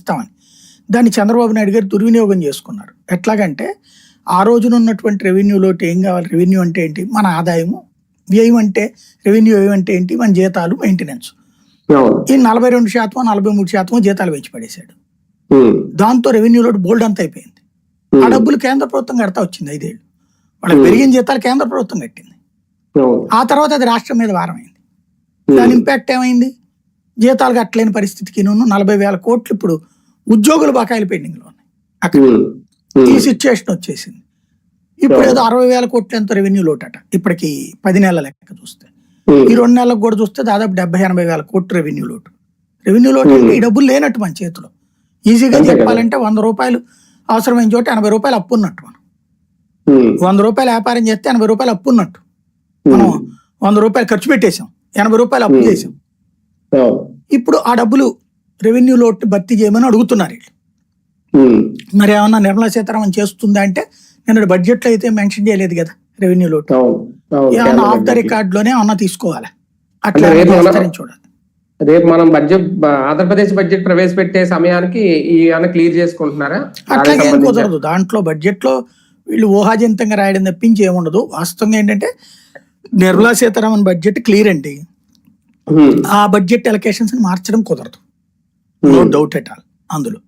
ఇస్తామని. దాన్ని చంద్రబాబు నాయుడు గారు దుర్వినియోగం చేసుకున్నారు. ఎట్లాగంటే ఆ రోజున ఉన్నటువంటి రెవెన్యూ లోటు ఏం కావాలి, రెవెన్యూ అంటే ఏంటి, మన ఆదాయము, వ్యయం అంటే రెవెన్యూ వ్యయం అంటే ఏంటి, మన జీతాలు, మెయింటెనెన్స్. ఈ 42% 43% జీతాలు పెంచి పడేశాడు. దాంతో రెవెన్యూ లోటు బోల్డ్ అంతా అయిపోయింది. ఆ డబ్బులు కేంద్ర ప్రభుత్వం కడతా వచ్చింది 5 ఏళ్ళు. వాళ్ళకి పెరిగిన జీతాలు కేంద్ర ప్రభుత్వం కట్టింది. ఆ తర్వాత అది రాష్ట్రం మీద భారమైంది. దాని ఇంపాక్ట్ ఏమైంది, జీతాలు కట్టలేని పరిస్థితికి 40,000 కోట్లు ఇప్పుడు ఉద్యోగుల బకాయిలు పెండింగ్ లో ఉన్నాయి. అక్కడ ఈ సిచ్యువేషన్ వచ్చేసింది. ఇప్పుడు ఏదో 60,000 కోట్లు ఎంతో రెవెన్యూ లోటట ఇప్పటికి 10 నెలల లెక్క చూస్తే. ఈ 2 నెలలకు కూడా చూస్తే దాదాపు 70,000-80,000 కోట్లు రెవెన్యూ లోటు. రెవెన్యూ లోటు అంటే ఈ డబ్బులు లేనట్టు మన చేతిలో. ఈజీగా చెప్పాలంటే 100 రూపాయలు అవసరమైన చోట 80 రూపాయలు అప్పు ఉన్నట్టు. మనం 100 రూపాయలు వ్యాపారం చేస్తే 80 రూపాయలు అప్పు ఉన్నట్టు. మనం 100 రూపాయలు ఖర్చు పెట్టేశాం, 80 రూపాయలు అప్పు చేసాం. ఇప్పుడు ఆ డబ్బులు రెవెన్యూ లోటు భర్తీ చేయమని అడుగుతున్నారు వీళ్ళు. మరి ఏమన్నా నిర్మలా సీతారామన్ చేస్తుందా అంటే నేను బడ్జెట్ లో అయితే మెన్షన్ చేయలేదు కదా రెవెన్యూ లోటు. ఏమన్నా ఆఫ్ ద రికార్డ్ లోనే ఏమన్నా తీసుకోవాలి, అట్లా చూడాలి. రేపు మనం బడ్జెట్ ఆంధ్రప్రదేశ్ బడ్జెట్ ప్రవేశపెట్టే సమయానికి క్లియర్ చేసుకుంటున్నారా? అట్లాగే ఏం కుదరదు. దాంట్లో బడ్జెట్ లో వీళ్ళు ఊహాజనితంగా రాయడం తప్పించి ఏముండదు. వాస్తవంగా ఏంటంటే నిర్మలా సీతారామన్ బడ్జెట్ క్లియర్ అండి. ఆ బడ్జెట్ ఎలకేషన్స్ మార్చడం కుదరదు, నో డౌట్ ఎట్ ఆల్ అందులో.